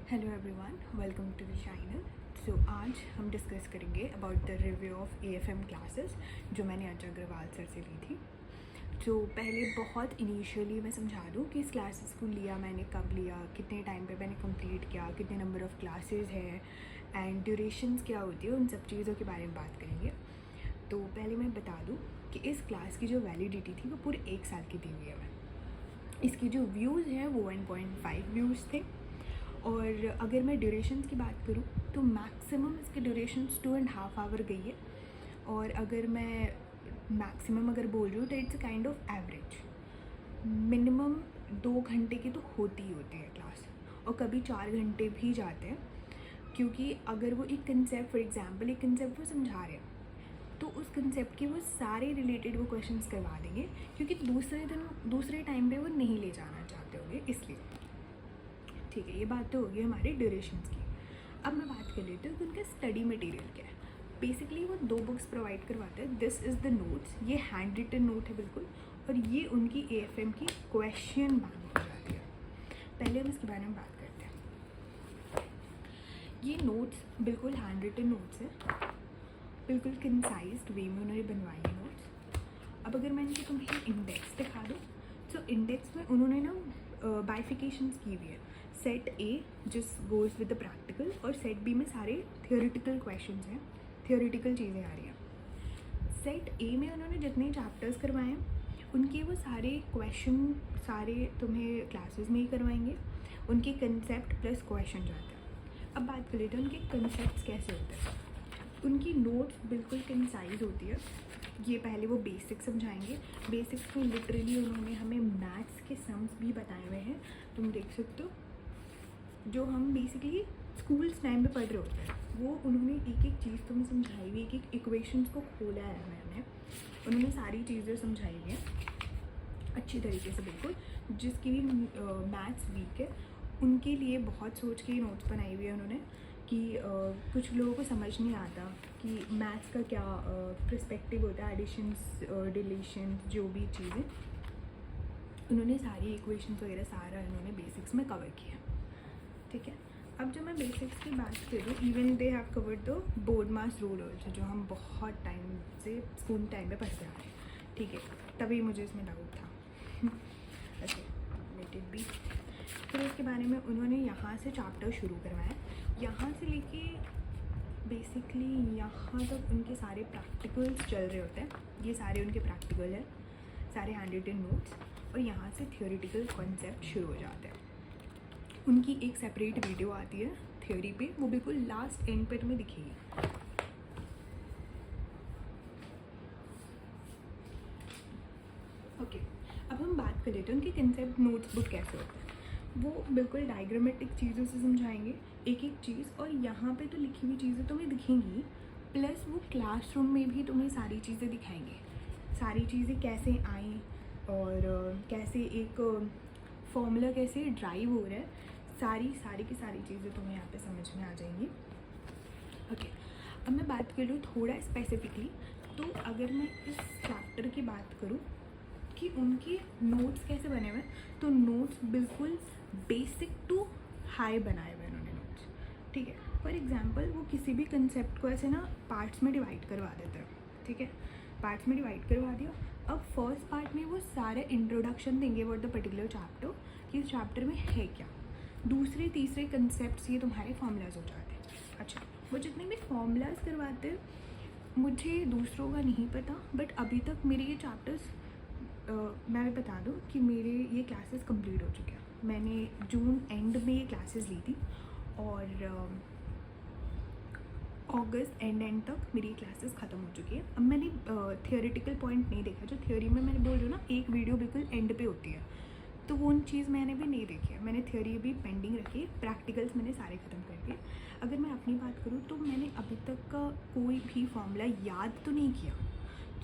Hello everyone, welcome to the channel. So आज हम discuss करेंगे about the review of AFM classes जो मैंने आज अग्रवाल सर से ली थी। तो पहले बहुत इनिशियली मैं समझा दूँ कि इस क्लासेस को लिया मैंने, कब लिया, कितने टाइम पे मैंने कंप्लीट किया, कितने नंबर ऑफ़ क्लासेस हैं एंड ड्यूरेशंस क्या होती है, उन सब चीज़ों के बारे में बात करेंगे। तो पहले मैं बता दूँ कि इस क्लास की जो वैलिडिटी थी वो पूरे 1 साल की दी हुई है। इसकी जो व्यूज़ हैं वो 1.5 व्यूज़ थे। और अगर मैं ड्यूरेशंस की बात करूँ तो मैक्सिमम इसकी ड्यूरेशंस 2.5 आवर गई है। और अगर मैं मैक्सिमम अगर बोल रही हूँ तो it's a kind of average. Minimum 2 घंटे की तो होती ही होती है क्लास, और कभी 4 घंटे भी जाते हैं, क्योंकि अगर वो एक कंसेप्ट, फॉर एग्जांपल एक कंसेप्ट वो समझा रहे हैं तो उस कंसेप्ट के वो सारे रिलेटेड वो क्वेश्चंस करवा देंगे, क्योंकि दूसरे टाइम पे वो नहीं ले जाना चाहते होंगे, इसलिए। ठीक है, ये बात तो होगी हमारे ड्यूरेशंस की। अब मैं बात कर लेती हूँ कि उनका स्टडी मटेरियल क्या है। बेसिकली वो 2 बुक्स प्रोवाइड करवाते हैं। दिस इज़ द नोट्स, ये हैंड रिटन नोट है बिल्कुल, और ये उनकी एएफएम की क्वेश्चन बैंक हो जाती है। पहले हम इसके बारे में बात करते हैं। ये नोट्स बिल्कुल हैंड रिटन नोट्स हैं, बिल्कुल कंसाइज्ड वे में उन्होंने बनवाए हैं नोट्स। अब अगर मैं इनकी तुम्हें इंडेक्स दिखा दूँ तो इंडेक्स में उन्होंने ना बाइफिकेशंस की हुई है। सेट ए जिस गोज़ विद द प्रैक्टिकल, और सेट बी में सारे थियोरेटिकल क्वेश्चंस हैं, थियोरेटिकल चीज़ें आ रही हैं। सेट ए में उन्होंने जितने चैप्टर्स करवाए हैं उनके वो सारे क्वेश्चन सारे तुम्हें क्लासेस में ही करवाएंगे। उनके कंसेप्ट प्लस क्वेश्चन जाते हैं। अब बात कर लेते हैं उनके कंसेप्ट्स कैसे होते हैं। उनकी नोट्स बिल्कुल कंसाइज होती है। ये पहले वो बेसिक्स समझाएंगे। बेसिक्स में लिटरली उन्होंने हमें मैथ्स के सम्स भी बताए हुए हैं, तुम देख सकते हो, जो हम बेसिकली स्कूल्स टाइम पे पढ़ रहे होते हैं। वो उन्होंने एक एक चीज़ तुम्हें समझाई हुई, एक एक इक्वेशंस को खोला है मैंने, उन्होंने सारी चीज़ें समझाई हुई हैं अच्छी तरीके से बिल्कुल। जिसकी भी मैथ्स वीक है उनके लिए बहुत सोच के नोट्स बनाई हुई है उन्होंने, कि कुछ लोगों को समझ नहीं आता कि मैथ्स का क्या पर्सपेक्टिव होता है, एडिशंस, डिलीशन, जो भी चीज़ें, उन्होंने सारी इक्वेशंस वगैरह सारा इन्होंने बेसिक्स में कवर किया। ठीक है, अब जब मैं बेसिक्स की बात करूँ, even they have covered the board mass rule also, जो हम बहुत टाइम से स्कूल टाइम पे पढ़ते आ रहे हैं। ठीक है, तभी मुझे इसमें डाउट था। Okay, let it be. फिर इसके बारे में उन्होंने यहाँ से चैप्टर शुरू करवाया, यहाँ से लेके बेसिकली यहाँ तक उनके सारे प्रैक्टिकल्स चल रहे होते हैं। ये सारे उनके प्रैक्टिकल है, सारे हैंड रिटन नोट्स, और यहाँ से थियोरेटिकल कॉन्सेप्ट शुरू हो जाते हैं। उनकी एक सेपरेट वीडियो आती है थ्योरी पे, वो बिल्कुल लास्ट एंड पे तुम्हें दिखेगी। ओके, अब हम बात कर लेते हैं उनके कंसेप्ट नोट्स बुक कैसे होते हैं। वो बिल्कुल डायग्रामेटिक चीज़ों से समझाएंगे एक एक चीज़, और यहाँ पे तो लिखी हुई चीज़ें तुम्हें दिखेंगी, प्लस वो क्लासरूम में भी तुम्हें सारी चीज़ें दिखाएंगे। सारी चीज़ें कैसे आई, और कैसे एक फॉर्मूला कैसे ड्राइव हो रहा है, सारी की सारी चीज़ें तुम्हें यहाँ पे समझ में आ जाएंगी। ओके, अब मैं बात कर लूँ थोड़ा स्पेसिफिकली, तो अगर मैं इस चैप्टर की बात करूँ कि उनके नोट्स कैसे बने हुए हैं, तो नोट्स बिल्कुल बेसिक टू हाई बनाए हुए हैं उन्होंने नोट्स। ठीक है, फॉर एग्जांपल वो किसी भी कंसेप्ट को ऐसे ना पार्ट्स में डिवाइड करवा देते हैं। ठीक है, पार्ट्स में डिवाइड करवा दिया। अब फर्स्ट पार्ट में वो सारे इंट्रोडक्शन देंगे अबाउट द पर्टिकुलर चैप्टर, कि इस चैप्टर में है क्या। दूसरे तीसरे कंसेप्ट्स ये तुम्हारे फॉर्मूलाज हो जाते हैं। अच्छा, वो जितने भी फॉर्मूलाज करवाते हैं मुझे दूसरों का नहीं पता, बट अभी तक मेरे ये चैप्टर्स मैं भी बता दूँ कि मेरे ये क्लासेस कंप्लीट हो चुके हैं। मैंने जून एंड में ये क्लासेस ली थी, और अगस्त एंड तक मेरी क्लासेस ख़त्म हो चुकी है। अब मैंने थियोरेटिकल पॉइंट नहीं देखा, जो थ्योरी में मैंने बोल रही हूँ ना, एक वीडियो बिल्कुल एंड पे होती है, तो वो उन चीज़ मैंने भी नहीं देखी है। मैंने थ्योरी भी पेंडिंग रखी, प्रैक्टिकल्स मैंने सारे ख़त्म कर दिए। अगर मैं अपनी बात करूँ तो मैंने अभी तक का कोई भी फॉर्मूला याद तो नहीं किया,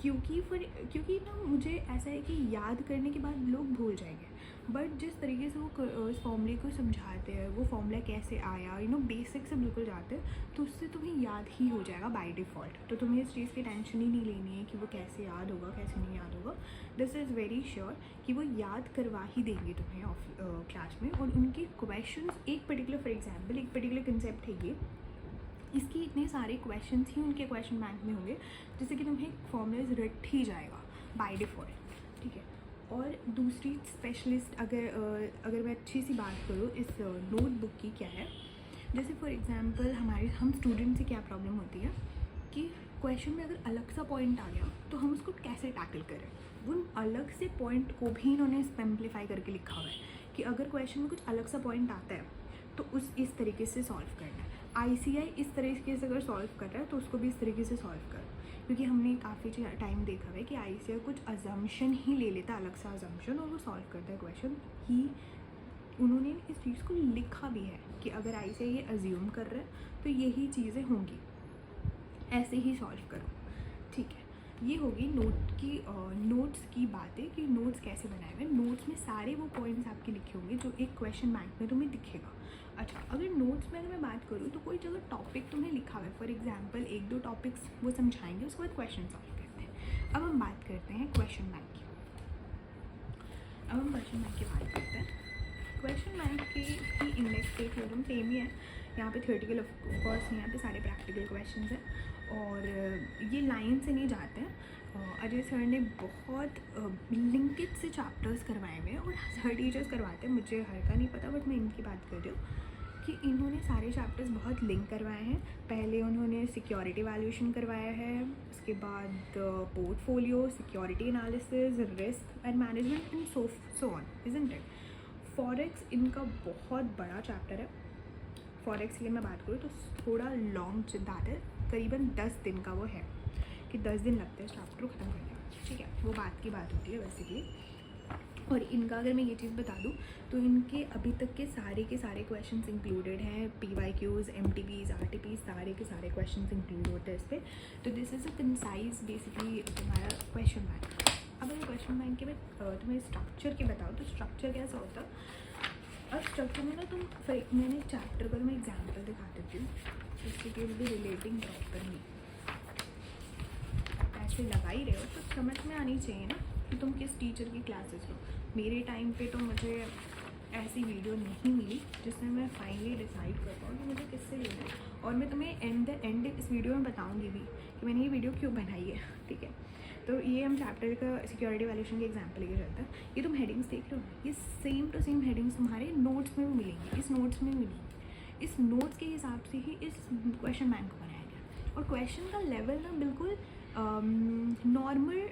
क्योंकि ना मुझे ऐसा है कि याद करने के बाद लोग भूल जाएंगे। बट जिस तरीके से वो उस फॉर्मूले को समझाते हैं, वो फॉर्मूला कैसे आया, बेसिक से बिल्कुल जाते हैं, तो उससे तुम्हें याद ही हो जाएगा बाय डिफ़ॉल्ट। तो तुम्हें इस चीज़ की टेंशन ही नहीं लेनी है कि वो कैसे याद होगा, कैसे नहीं याद होगा। दिस इज़ वेरी श्योर कि वो याद करवा ही देंगे तुम्हें क्लास में। और उनके क्वेश्चन एक पर्टिकुलर, फॉर एग्जाम्पल एक पर्टिकुलर कंसेप्ट है ये, इसके इतने सारे क्वेश्चंस ही उनके क्वेश्चन बैंक में होंगे जिससे कि तुम्हें फॉर्मूलाज रट ही जाएगा बाय डिफ़ॉल्ट, ठीक है। और दूसरी स्पेशलिस्ट अगर मैं अच्छी सी बात करूँ इस नोटबुक की, क्या है, जैसे फॉर एग्जांपल हम स्टूडेंट से क्या प्रॉब्लम होती है कि क्वेश्चन में अगर अलग सा पॉइंट आ गया तो हम उसको कैसे टैकल करें। उन अलग से पॉइंट को भी इन्होंने सिंप्लीफाई करके लिखा हुआ है कि अगर क्वेश्चन में कुछ अलग सा पॉइंट आता है तो इस तरीके से सॉल्व करना है। ICI इस तरीके से अगर सॉल्व कर रहा है तो उसको भी इस तरीके से सॉल्व करो, क्योंकि हमने काफ़ी टाइम देखा है कि ICI कुछ अजम्पशन ही ले लेता है, अलग सा अजम्पशन, और वो सॉल्व करता है क्वेश्चन ही। उन्होंने इस चीज़ को लिखा भी है कि अगर ICI ये अज्यूम कर रहा है तो यही चीज़ें होंगी, ऐसे ही सॉल्व करो, ठीक है। ये होगी नोट्स की बातें कि नोट्स कैसे बनाए हुए। नोट्स में सारे वो पॉइंट्स आपके लिखे होंगे जो एक क्वेश्चन बैंक में तुम्हें दिखेगा। अच्छा, अगर नोट्स में अगर मैं बात करूँ तो कोई जगह टॉपिक तुम्हें लिखा हुआ है, फॉर एग्जांपल 1-2 टॉपिक्स वो समझाएंगे, उसके बाद क्वेश्चन सॉल्व करते हैं। अब हम बात करते हैं क्वेश्चन बैंक की। बात करते हैं क्वेश्चन बैंक की इंडेक्स देख लो तुम, सेम ही है। यहाँ पे थ्योरेटिकल ऑफ कोर्स, यहाँ पे सारे प्रैक्टिकल क्वेश्चंस हैं और ये लाइन से नहीं जाते हैं। अजय सर ने बहुत लिंकेज से चैप्टर्स करवाए हुए हैं और हर टीचर्स करवाते हैं, मुझे हर का नहीं पता, बट मैं इनकी बात कर रही हूँ कि इन्होंने सारे चैप्टर्स बहुत लिंक करवाए हैं। पहले उन्होंने सिक्योरिटी वैल्यूएशन करवाया है, उसके बाद portfolio, security analysis, risk and management and so on, isn't it. Forex इनका बहुत बड़ा चैप्टर है। फॉरेक्स की मैं बात करूँ तो थोड़ा लॉन्ग चिंतात है, करीबन 10 दिन का वो है कि 10 दिन लगते हैं चैप्टर को ख़त्म करने में, ठीक है। वो बात की बात होती है बेसिकली। और इनका अगर मैं ये चीज़ बता दूँ तो इनके अभी तक के सारे क्वेश्चन्स इंक्लूडेड हैं, PYQs, MTPs, RTPs, सारे के सारे क्वेश्चन्स इंक्लूड होते हैं इस पर। तो this is a concise basically तुम्हारा क्वेश्चन बैंक। अब अगर क्वेश्चन बैंक के मैं तुम्हें स्ट्रक्चर के बताऊँ तो स्ट्रक्चर कैसा होता है। और स्ट्रक्चर में ना मैंने चैप्टर का मैं एग्जाम्पल दिखा देती हूँ जिससे कि विल बी रिलेटिंग प्रॉपरली। ऐसे लगा ही रहे हो तो समझ में आनी चाहिए ना कि तुम किस टीचर की क्लासेस लो। मेरे टाइम पे तो मुझे ऐसी वीडियो नहीं मिली जिसमें मैं फाइनली डिसाइड कर पाऊँ कि मुझे किससे लेना है। और मैं तुम्हें एंड इस वीडियो में बताऊँगी भी कि मैंने ये वीडियो क्यों बनाई है, ठीक है। तो ये हम चैप्टर का सिक्योरिटी वैल्यूएशन के एग्जाम्पल लेके चलते हैं। ये तुम हेडिंग्स देख रहे हो, ये सेम टू सेम हेडिंग्स तुम्हारे नोट्स में भी मिलेंगी, इस नोट्स में मिलेंगी। इस नोट्स के हिसाब से ही इस क्वेश्चन बैंक को बनाया गया। और क्वेश्चन का लेवल ना बिल्कुल नॉर्मल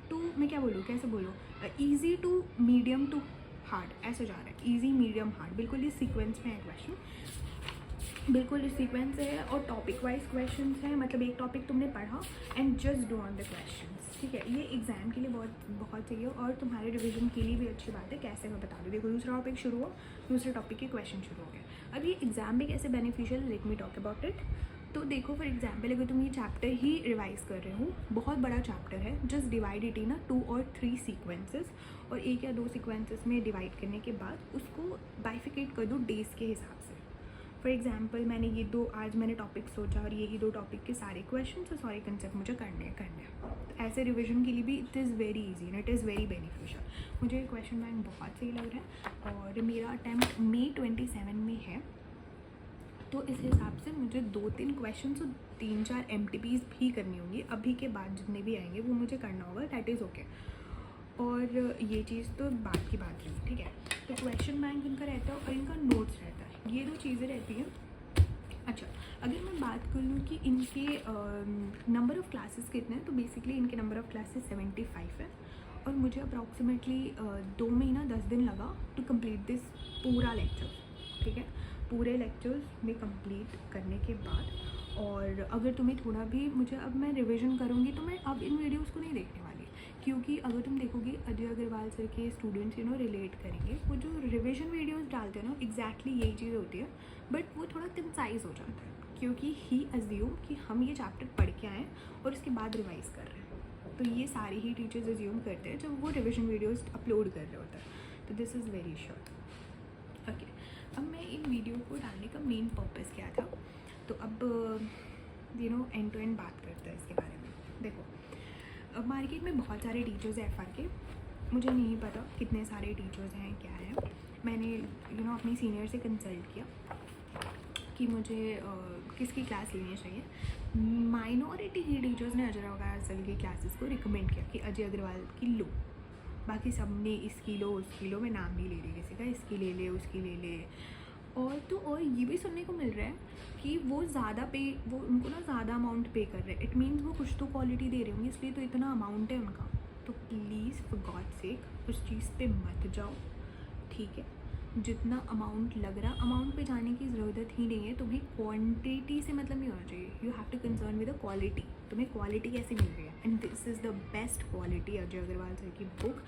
टू, मैं क्या बोलूँ, कैसे बोलूँ, easy to medium to hard ऐसे जा रहा है। ईजी, मीडियम, हार्ड, बिल्कुल इस सीक्वेंस में है क्वेश्चन, बिल्कुल इस सीक्वेंस से है। और टॉपिक वाइज क्वेश्चन है, मतलब एक टॉपिक तुमने पढ़ा and just do on the question, ठीक है। ये एग्जाम के लिए बहुत सही है और तुम्हारे रिवीजन के लिए भी अच्छी बात है। कैसे मैं बता दूँ, देखो दूसरा टॉपिक शुरू हुआ, दूसरे टॉपिक के क्वेश्चन शुरू हो गए। अब ये एग्जाम में कैसे beneficial, let me talk about it. तो देखो फॉर एग्जाम्पल अगर तुम ये चैप्टर ही रिवाइज कर रहे हो, बहुत बड़ा चैप्टर है, जस्ट डिवाइड इट इन 2 और 3 सीक्वेंसेस, और 1 या 2 सीक्वेंसेस में डिवाइड करने के बाद उसको बाइफिकेट कर दो डेज के हिसाब से। फॉर एग्जाम्पल मैंने आज मैंने टॉपिक सोचा और यही 2 टॉपिक के सारे क्वेश्चन और सारे कंसेप्ट मुझे करने हैं। तो ऐसे रिविजन के लिए भी it is very easy and it is very beneficial. मुझे क्वेश्चन बैंक बहुत सही लग रहा है और मेरा अटैम्प्ट May 27 में है, तो इस हिसाब से मुझे 2-3 क्वेश्चन और 3-4 MTPs भी करनी होंगी। अभी के बाद जितने भी आएंगे वो मुझे करना होगा, दैट इज़ ओके। और ये चीज़ तो बात की बात रही, ठीक है। तो क्वेश्चन बैंक इनका रहता है और इनका नोट्स रहता है, ये 2 चीज़ें रहती हैं। अच्छा, अगर मैं बात कर लूँ कि इनके नंबर ऑफ़ क्लासेस कितने हैं, तो बेसिकली इनके नंबर ऑफ़ क्लासेस 75 है और मुझे अप्रॉक्सीमेटली 2 महीना 10 दिन लगा टू कंप्लीट दिस पूरा लेक्चर, ठीक है। पूरे लेक्चर्स में कंप्लीट करने के बाद, और अगर तुम्हें थोड़ा भी अब मैं रिवीजन करूँगी तो मैं अब इन वीडियोस को नहीं देखने वाली, क्योंकि अगर तुम देखोगे अजय अग्रवाल सर के स्टूडेंट्स रिलेट करेंगे, वो जो रिवीजन वीडियोस डालते हैं ना, एग्जैक्टली यही चीज़ होती है, बट वो थोड़ा कंसाइज हो जाता है क्योंकि ही अज्यूम कि हम ये चैप्टर पढ़ के आएँ और उसके बाद रिवाइज़ कर रहे हैं। तो ये सारे ही टीचर्स अज्यूम करते हैं जब वो रिवीजन वीडियोस अपलोड कर रहे होते हैं। तो this is very sure. Okay, अब मैं इन वीडियो को डालने का मेन पर्पस क्या था, तो अब एंड टू एंड बात करते हैं इसके बारे में। देखो, अब मार्केट में बहुत सारे टीचर्स हैं FR के, मुझे नहीं पता कितने सारे टीचर्स हैं क्या है। मैंने अपनी सीनियर से कंसल्ट किया कि मुझे किसकी क्लास लेनी चाहिए। माइनॉरिटी ही टीचर्स ने अजय अग्रवाल सर की क्लासेस को रिकमेंड किया कि अजय अग्रवाल की लो। बाकी सब ने इसकी लो उसकी लो, मैं नाम नहीं ले रही किसी का, इसकी ले ले उसकी ले ले। और ये भी सुनने को मिल रहा है कि वो उनको ना ज़्यादा अमाउंट पे कर रहे हैं। इट मीन्स वो कुछ तो क्वालिटी दे रहे होंगे, इसलिए तो इतना अमाउंट है उनका। तो प्लीज़ फॉर गॉड सेक उस चीज़ पे मत जाओ, ठीक है। जितना अमाउंट लग रहा, अमाउंट पे जाने की ज़रूरत ही नहीं है। तुम्हें क्वांटिटी से मतलब नहीं होना चाहिए, you have to concern with the quality. तुम्हें क्वालिटी कैसे मिल रही है, and this is the best quality Ajay Agarwal sir की बुक।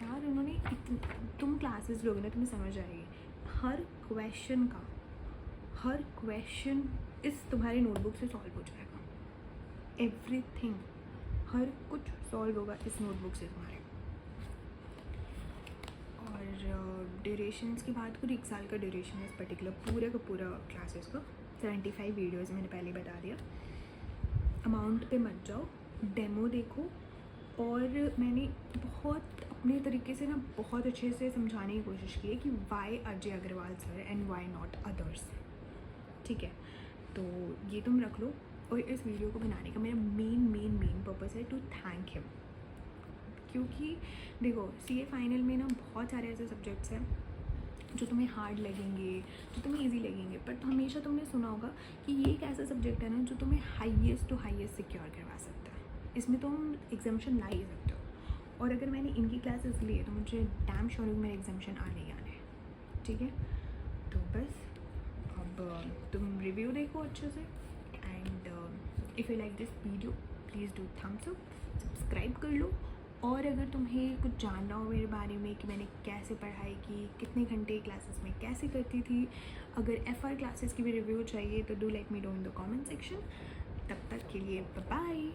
यार उन्होंने तुम क्लासेस लोगे ना, तुम्हें समझ आएगी। हर क्वेश्चन इस तुम्हारी नोटबुक से सॉल्व हो जाएगा। एवरीथिंग, हर कुछ सॉल्व होगा इस नोटबुक से तुम्हारे। और ड्यूरेशंस की बात करूँ, 1 साल का ड्यूरेशन है इस पर्टिकुलर पूरे का पूरा क्लासेस का। 75 वीडियोज़ मैंने पहले बता दिया। अमाउंट पे मत जाओ, डेमो देखो। और मैंने बहुत अपने तरीके से ना बहुत अच्छे से समझाने की कोशिश की है कि why Ajay Agarwal sir and why not others, ठीक है। तो ये तुम रख लो। और इस वीडियो को बनाने का मेरा मेन पर्पस है टू थैंक हिम, क्योंकि देखो CA फाइनल में ना बहुत सारे ऐसे सब्जेक्ट्स हैं जो तुम्हें हार्ड लगेंगे, जो तुम्हें इजी लगेंगे, बट हमेशा तुमने सुना होगा कि ये एक ऐसा सब्जेक्ट है ना जो तुम्हें हाईएस्ट टू हाईएस्ट सिक्योर करवा सकता है। इसमें तुम एग्जामिशन ला ही सकते हो। और अगर मैंने इनकी क्लासेस ली है तो मुझे डैम श्योर मेरे एग्जामिशन आने ही आने, ठीक है। तो बस अब तुम रिव्यू देखो अच्छे से, and if you like this video please do thumbs up, subscribe कर लो। और अगर तुम्हें कुछ जानना हो मेरे बारे में कि मैंने कैसे पढ़ाई की, कितने घंटे क्लासेस में कैसे करती थी, अगर FR क्लासेस की भी रिव्यू चाहिए तो do let me know in the comment section. तब तक के लिए बाय बाय।